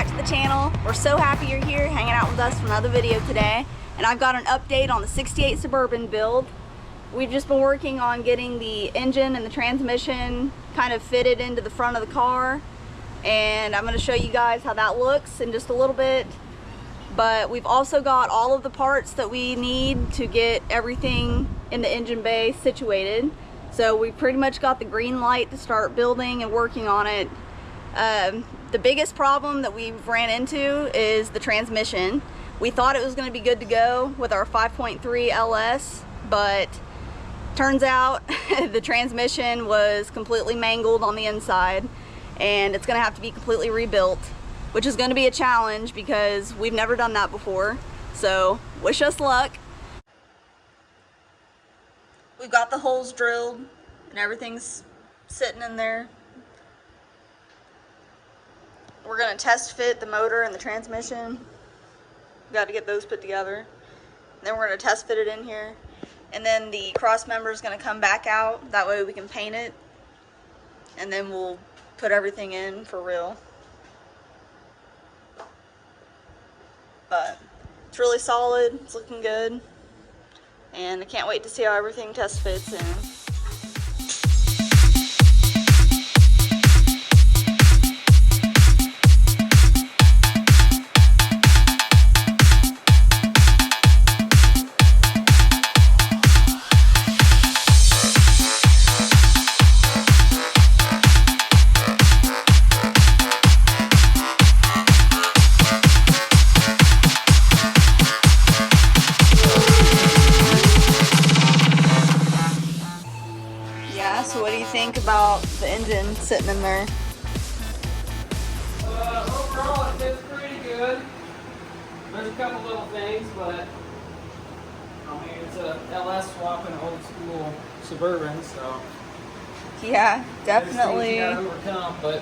to the channel. We're so happy you're here hanging out with us for another video today. And I've got an update on the 68 Suburban build. We've just been working on getting the engine and the transmission kind of fitted into the front of the car. And I'm going to show you guys how that looks in just a little bit. But we've also got all of the parts that we need to get everything in the engine bay situated. So we pretty much got the green light to start building and working on it. The biggest problem that we've ran into is the transmission. We thought it was going to be good to go with our 5.3 LS, but turns out the transmission was completely mangled on the inside, and it's going to have to be completely rebuilt, which is going to be a challenge because we've never done that before. So wish us luck. We've got the holes drilled and everything's sitting in there. We're going to test fit the motor and the transmission. We've got to get those put together. And then we're going to test fit it in here. And then the cross member is going to come back out. That way we can paint it. And then we'll put everything in for real. But it's really solid. It's looking good. And I can't wait to see how everything test fits in. So what do you think about the engine sitting in there? Overall it fits pretty good. There's a couple little things, but I mean it's a LS swap and an old school Suburban, so Yeah, definitely. You gotta overcome, but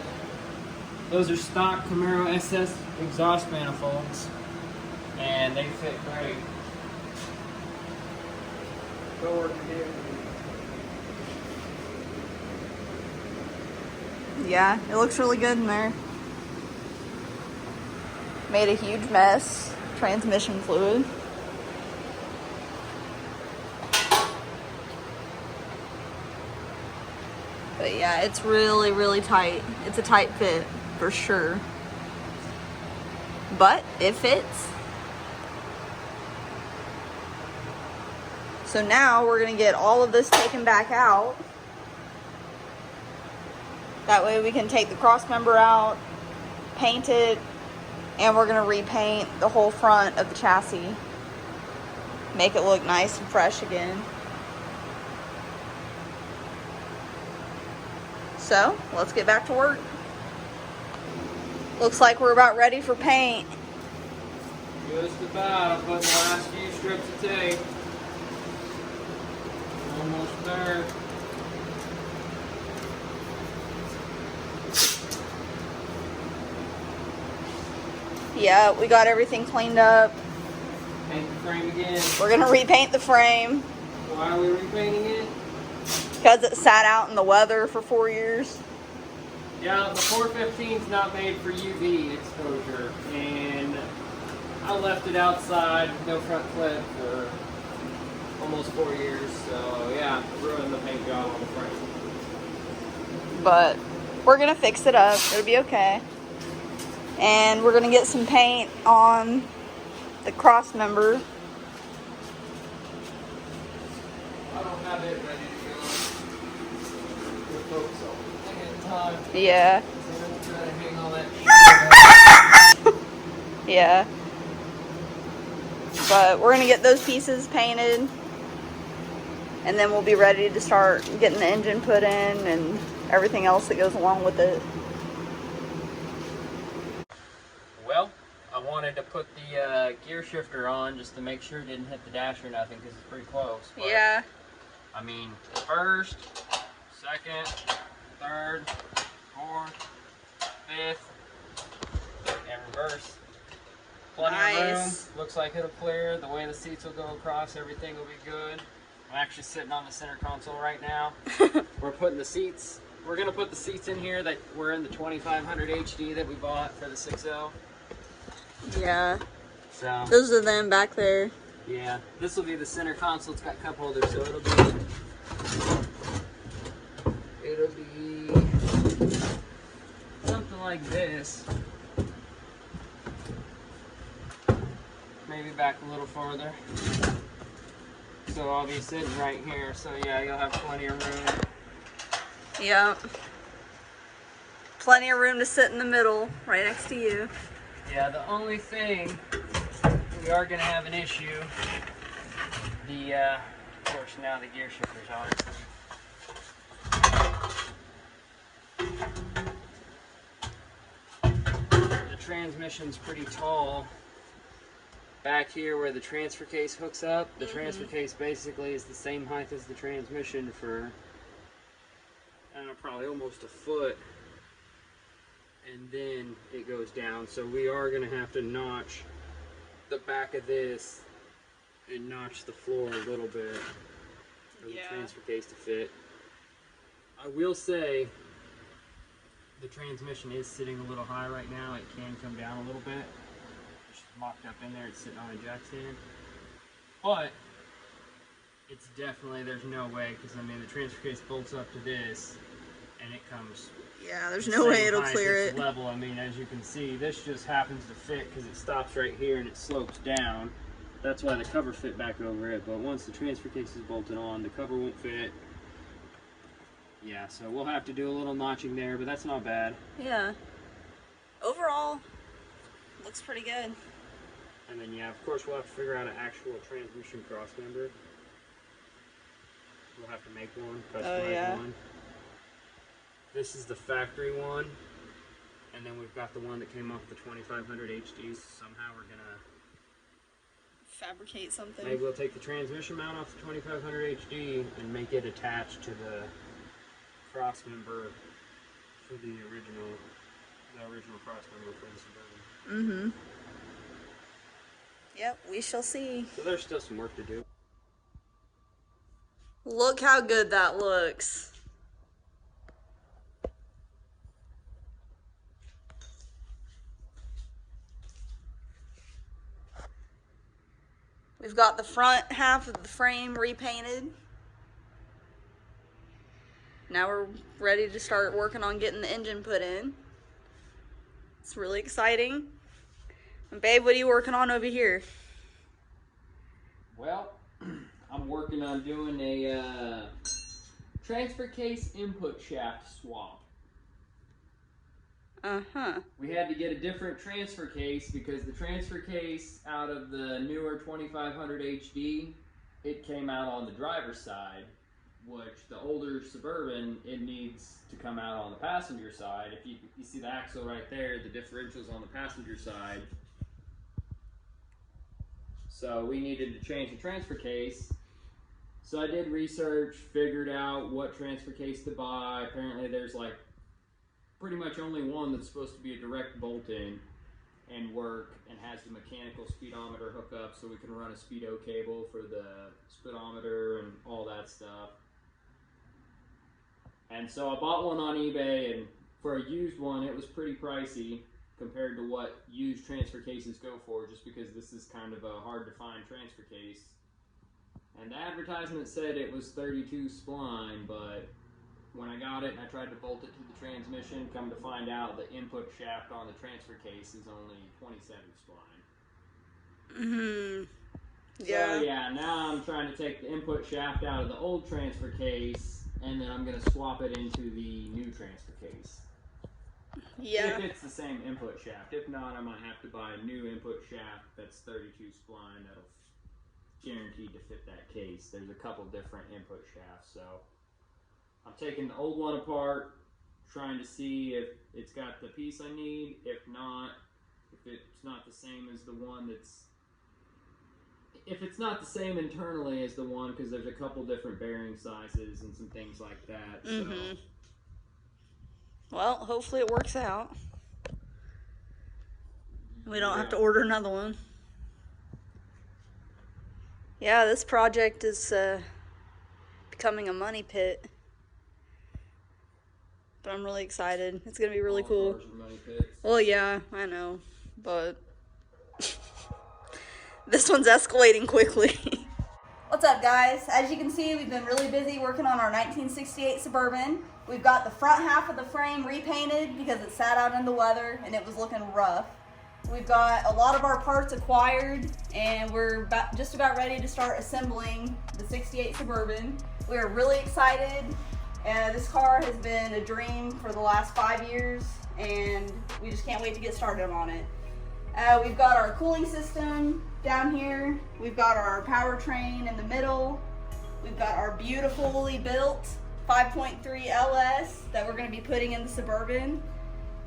those are stock Camaro SS exhaust manifolds, and they fit great. Go work the vehicle. Yeah, it looks really good in there. Made a huge mess. Transmission fluid. But yeah, it's really, really tight. It's a tight fit for sure. But it fits. So now we're gonna get all of this taken back out. That way we can take the cross member out, paint it, and we're going to repaint the whole front of the chassis. Make it look nice and fresh again. So, let's get back to work. Looks like we're about ready for paint. Just about. I'm putting the last few strips of tape. Almost there. Yeah, we got everything cleaned up. Paint the frame again. We're gonna repaint the frame. Why are we repainting it? Because it sat out in the weather for 4 years. Yeah, the 415 is not made for UV exposure, and I left it outside, no front clip, for almost 4 years, so yeah, ruined the paint job on the frame. But we're gonna fix it up, it'll be okay. And we're gonna get some paint on the cross member. I don't have it ready to go. Good folks, I'll take it in time. Yeah. Try to hang all that. Yeah. But we're gonna get those pieces painted, and then we'll be ready to start getting the engine put in and everything else that goes along with it. Well, I wanted to put the gear shifter on just to make sure it didn't hit the dash or nothing because it's pretty close. But, Yeah. I mean, first, second, third, fourth, fifth, and reverse. Plenty of room. Looks like it'll clear. The way the seats will go across, everything will be good. I'm actually sitting on the center console right now. We're putting the seats. We're gonna put the seats in here that were in the 2500 HD that we bought for the 6L. Yeah. So Those are them back there. yeah, this will be the center console. It's got cup holders, so it'll be something like this. Maybe back a little farther. So I'll be sitting right here. So yeah, you'll have plenty of room. Yep. Plenty of room to sit in the middle, right next to you. Yeah, the only thing, we are going to have an issue. Of course, now the gear shifter's on. The transmission's pretty tall. Back here where the transfer case hooks up, the transfer case basically is the same height as the transmission for, I don't know, probably almost a foot. And then it goes down. So we are going to have to notch the back of this and notch the floor a little bit for the transfer case to fit. I will say the transmission is sitting a little high right now. It can come down a little bit. It's mocked up in there. It's sitting on a jack stand. But it's definitely, there's no way, because I mean the transfer case bolts up to this and it comes. Yeah, there's no way it'll clear it. Level. I mean, as you can see, this just happens to fit because it stops right here and it slopes down. That's why the cover fit back over it. But once the transfer case is bolted on, the cover won't fit. Yeah, so we'll have to do a little notching there, but that's not bad. Yeah. Overall, looks pretty good. And then, yeah, of course, we'll have to figure out an actual transmission cross member. We'll have to make one, customize one. This is the factory one, and then we've got the one that came off the 2500 HD. Somehow we're gonna fabricate something. Maybe we'll take the transmission mount off the 2500 HD and make it attached to the cross member for the original cross member for the Suburban. Yep, we shall see. So there's still some work to do. Look how good that looks. We've got the front half of the frame repainted. Now we're ready to start working on getting the engine put in. It's really exciting. And babe, what are you working on over here? Well, I'm working on doing a transfer case input shaft swap. We had to get a different transfer case because the transfer case out of the newer 2500 HD, it came out on the driver's side, which the older Suburban, it needs to come out on the passenger side. If you see the axle right there, the differential's on the passenger side. So we needed to change the transfer case. So I did research, figured out what transfer case to buy. Apparently there's like pretty much only one that's supposed to be a direct bolt-in and work and has the mechanical speedometer hookup, so we can run a speedo cable for the speedometer and all that stuff. And so I bought one on eBay, and for a used one it was pretty pricey compared to what used transfer cases go for, just because this is kind of a hard to find transfer case. And the advertisement said it was 32 spline, but when I got it and I tried to bolt it to the transmission, come to find out the input shaft on the transfer case is only 27 spline. Yeah. So yeah, now I'm trying to take the input shaft out of the old transfer case, and then I'm going to swap it into the new transfer case. Yeah. If it's the same input shaft. If not, I might have to buy a new input shaft that's 32 spline that'll guaranteed to fit that case. There's a couple different input shafts, so I'm taking the old one apart, trying to see if it's got the piece I need. If not, if it's not the same as the one that's, if it's not the same internally as the one, because there's a couple different bearing sizes and some things like that. So. Well, hopefully it works out. We don't have to order another one. Yeah, this project is becoming a money pit. But I'm really excited. It's going to be really cool. Cars are money pits. Well, yeah, I know. But This one's escalating quickly. What's up, guys? As you can see, we've been really busy working on our 1968 Suburban. We've got the front half of the frame repainted because it sat out in the weather and it was looking rough. We've got a lot of our parts acquired and we're just about ready to start assembling the 68 Suburban. We're really excited. This car has been a dream for the last 5 years and we just can't wait to get started on it. We've got our cooling system down here. We've got our powertrain in the middle. We've got our beautifully built 5.3 LS that we're going to be putting in the Suburban.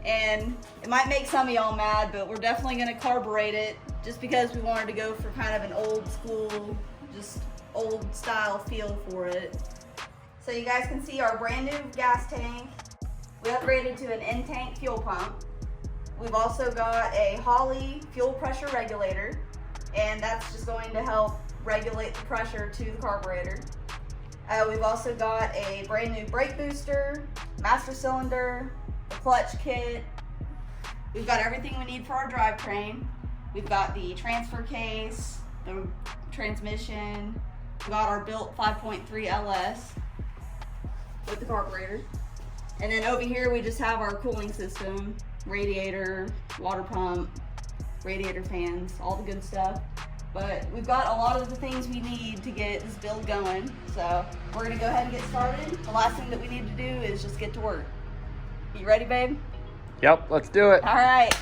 And it might make some of y'all mad, but we're definitely going to carburate it just because we wanted to go for kind of an old school, just old style feel for it. So you guys can see our brand new gas tank. We upgraded to an in-tank fuel pump. We've also got a Holley fuel pressure regulator, and that's just going to help regulate the pressure to the carburetor. We've also got a brand new brake booster, master cylinder, a clutch kit. We've got everything we need for our drivetrain. We've got the transfer case, the transmission. We've got our built 5.3 LS with the carburetor. And then over here we just have our cooling system, radiator, water pump, radiator fans, all the good stuff. But we've got a lot of the things we need to get this build going. So we're gonna go ahead and get started. The last thing that we need to do is just get to work. You ready, babe? Yep, let's do it. All right.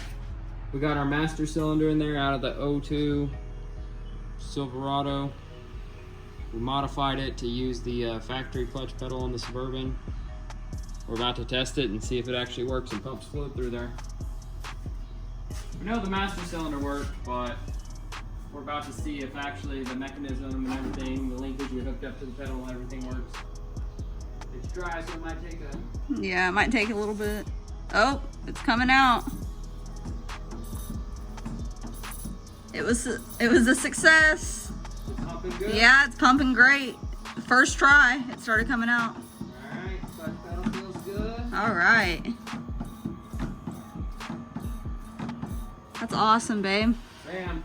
We got our master cylinder in there out of the 02 Silverado. We modified it to use the factory clutch pedal on the Suburban. We're about to test it and see if it actually works and pumps fluid through there. We know the master cylinder worked, but we're about to see if actually the mechanism and everything, the linkage we hooked up to the pedal and everything works. It's dry, so it might take a... Yeah, it might take a little bit. Oh, it's coming out. It was a success. It's pumping good? Yeah, it's pumping great. First try, it started coming out. Alright, clutch pedal feels good. All right. That's awesome, babe. Bam.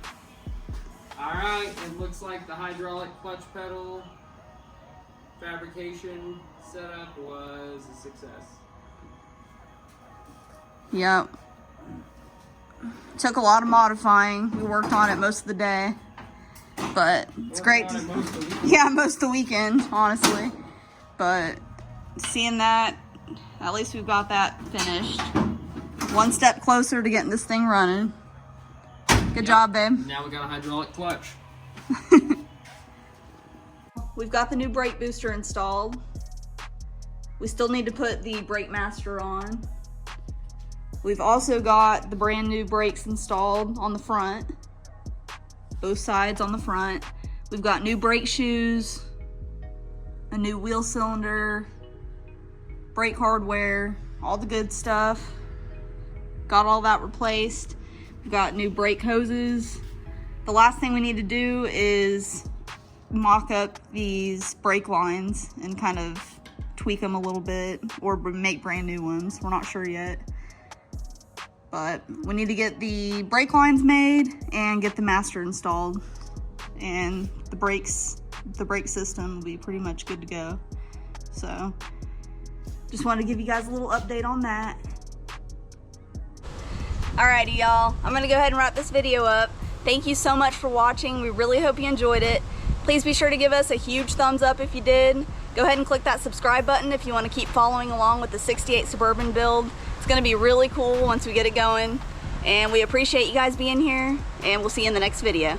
Alright, it looks like the hydraulic clutch pedal fabrication setup was a success. Yep. Took a lot of modifying. We worked on it most of the day. But it's great to, yeah, most of the weekend, honestly. But seeing that, at least we've got that finished. One step closer to getting this thing running. Good job, babe. Now we got a hydraulic clutch. We've got the new brake booster installed. We still need to put the brake master on. We've also got the brand new brakes installed on the front. Both sides on the front. We've got new brake shoes, a new wheel cylinder, brake hardware, all the good stuff. Got all that replaced. We've got new brake hoses. The last thing we need to do is mock up these brake lines and kind of tweak them a little bit or make brand new ones. We're not sure yet. But we need to get the brake lines made and get the master installed. And the brake system will be pretty much good to go. So just wanted to give you guys a little update on that. Alrighty, y'all. I'm gonna go ahead and wrap this video up. Thank you so much for watching. We really hope you enjoyed it. Please be sure to give us a huge thumbs up if you did. Go ahead and click that subscribe button if you want to keep following along with the 68 Suburban build. It's going to be really cool once we get it going. And we appreciate you guys being here, and we'll see you in the next video.